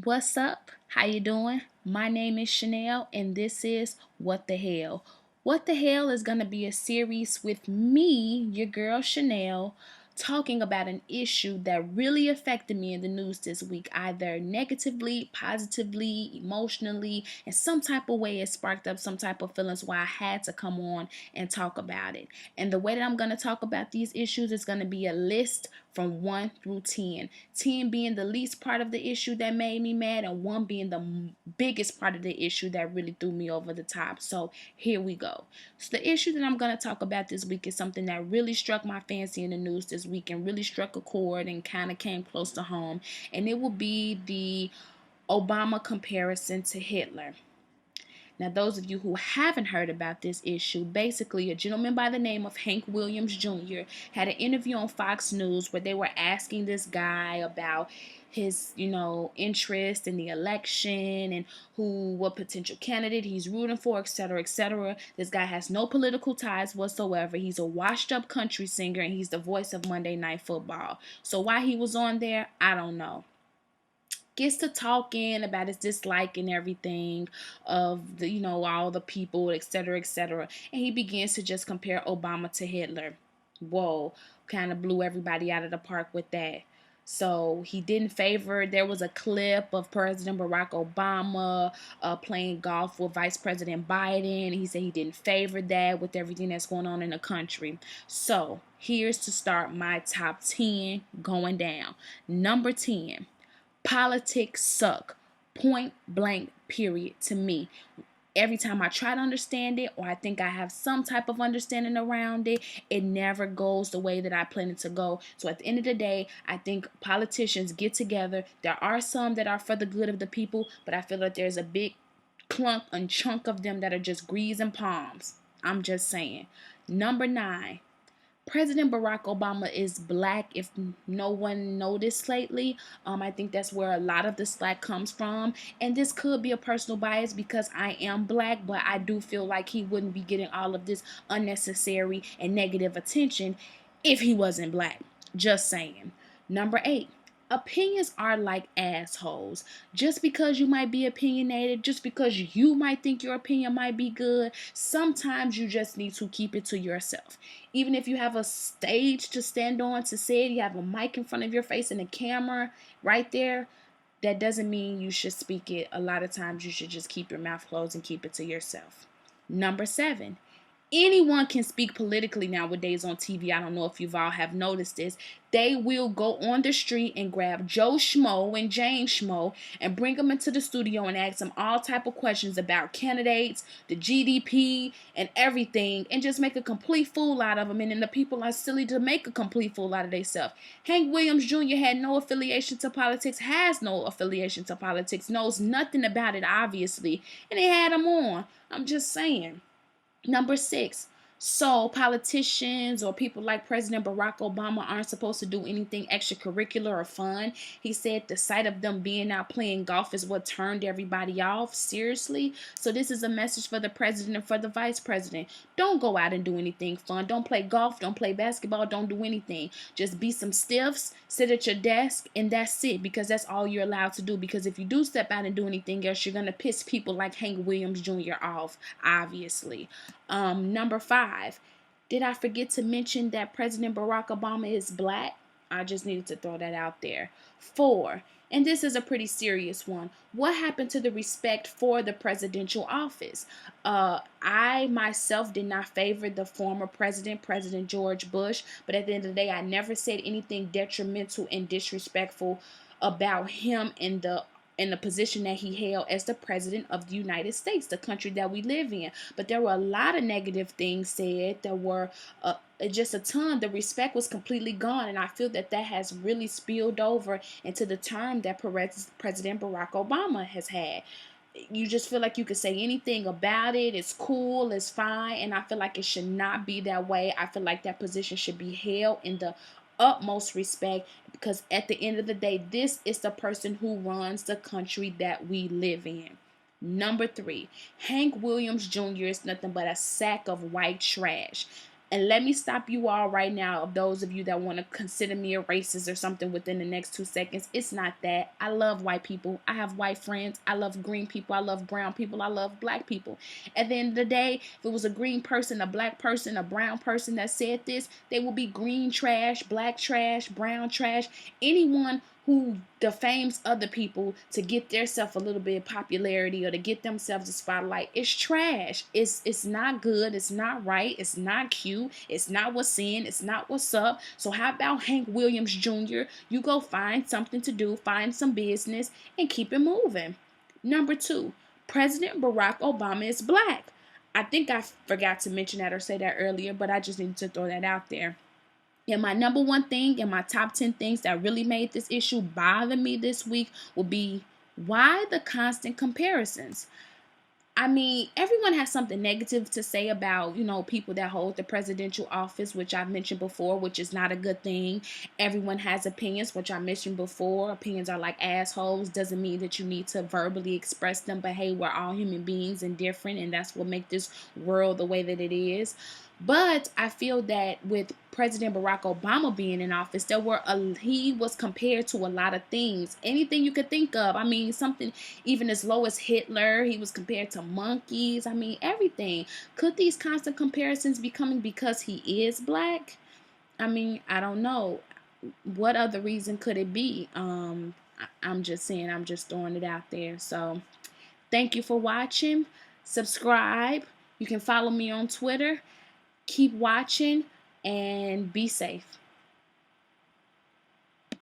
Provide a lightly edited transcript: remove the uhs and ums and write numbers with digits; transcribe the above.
What's up? How you doing? My name is Chanel and this is What the Hell. What the Hell is going to be a series with me, your girl Chanel, talking about an issue that really affected me in the news this week, either negatively, positively, emotionally, in some type of way. It sparked up some type of feelings why I had to come on and talk about it. And the way that I'm going to talk about these issues is going to be a list from 1 through 10. 10 being the least part of the issue that made me mad, and 1 being the biggest part of the issue that really threw me over the top. So here we go. So the issue that I'm going to talk about this week is something that really struck my fancy in the news this week and really struck a chord and kind of came close to home. And it will be the Obama comparison to Hitler. Now, those of you who haven't heard about this issue, basically a gentleman by the name of Hank Williams Jr. had an interview on Fox News where they were asking this guy about his, interest in the election and what potential candidate he's rooting for, etc., etc. This guy has no political ties whatsoever. He's a washed up country singer and he's the voice of Monday Night Football. So why he was on there, I don't know. Gets to talking about his dislike and everything of the, all the people, etc., etc. And he begins to just compare Obama to Hitler. Whoa, kind of blew everybody out of the park with that. So he didn't favor. There was a clip of President Barack Obama playing golf with Vice President Biden. He said he didn't favor that with everything that's going on in the country. So here's to start my top 10 going down. Number 10. Politics suck. Point blank, period, to me. Every time I try to understand it, or I think I have some type of understanding around it, it never goes the way that I plan it to go. So at the end of the day, I think politicians get together. There are some that are for the good of the people, but I feel like there's a big clunk and chunk of them that are just grease and palms. I'm just saying. Number 9. President Barack Obama is black, if no one noticed lately. I think that's where a lot of the slack comes from. And this could be a personal bias because I am black, but I do feel like he wouldn't be getting all of this unnecessary and negative attention if he wasn't black. Just saying. Number 8. Opinions are like assholes. Just because you might be opinionated, just because you might think your opinion might be good, sometimes you just need to keep it to yourself. Even if you have a stage to stand on to say it, you have a mic in front of your face and a camera right there, that doesn't mean you should speak it. A lot of times you should just keep your mouth closed and keep it to yourself. Number 7. Anyone can speak politically nowadays on TV. I don't know if you've all have noticed this. They will go on the street and grab Joe Schmo and James Schmo and bring them into the studio and ask them all type of questions about candidates, the GDP, and everything, and just make a complete fool out of them. And then the people are silly to make a complete fool out of themselves. Hank Williams Jr. had no affiliation to politics, has no affiliation to politics, knows nothing about it, obviously, and they had him on. I'm just saying. Number 6. So politicians or people like President Barack Obama aren't supposed to do anything extracurricular or fun. He said the sight of them being out playing golf is what turned everybody off. Seriously? So this is a message for the president and for the vice president. Don't go out and do anything fun. Don't play golf. Don't play basketball. Don't do anything. Just be some stiffs, sit at your desk, and that's it, because that's all you're allowed to do. Because if you do step out and do anything else, you're going to piss people like Hank Williams Jr. off, obviously. Number 5. Did I forget to mention that President Barack Obama is black? I just needed to throw that out there. 4. And this is a pretty serious one. What happened to the respect for the presidential office? I myself did not favor the former president, President George Bush, but at the end of the day, I never said anything detrimental and disrespectful about him in the position that he held as the president of the United States, the country that we live in. But there were a lot of negative things said. There were just a ton. The respect was completely gone, and I feel that has really spilled over into the term that President Barack Obama has had. You just feel like you could say anything about it. It's cool, it's fine, and I feel like it should not be that way. I feel like that position should be held in the utmost respect, because at the end of the day, this is the person who runs the country that we live in. Number 3, Hank Williams Jr. is nothing but a sack of white trash. And let me stop you all right now, of those of you that want to consider me a racist or something within the next 2 seconds. It's not that. I love white people. I have white friends. I love green people. I love brown people. I love black people. At the end of the day, if it was a green person, a black person, a brown person that said this, they will be green trash, black trash, brown trash. Anyone who defames other people to get theirself a little bit of popularity or to get themselves a spotlight, it's trash. It's not good. It's not right. It's not cute. It's not what's in. It's not what's up. So how about Hank Williams Jr.? You go find something to do, find some business, and keep it moving. Number 2, President Barack Obama is black. I think I forgot to mention that or say that earlier, but I just need to throw that out there. And my number one thing and my top 10 things that really made this issue bother me this week will be, why the constant comparisons? I mean, everyone has something negative to say about, people that hold the presidential office, which I've mentioned before, which is not a good thing. Everyone has opinions, which I mentioned before. Opinions are like assholes. Doesn't mean that you need to verbally express them, but hey, we're all human beings and different, and that's what makes this world the way that it is. But I feel that with President Barack Obama being in office, he was compared to a lot of things. Anything you could think of. I mean, something even as low as Hitler. He was compared to monkeys. I mean, everything. Could these constant comparisons be coming because he is black? I mean, I don't know. What other reason could it be? I'm just saying, I'm just throwing it out there. So thank you for watching. Subscribe. You can follow me on Twitter. Keep watching and be safe.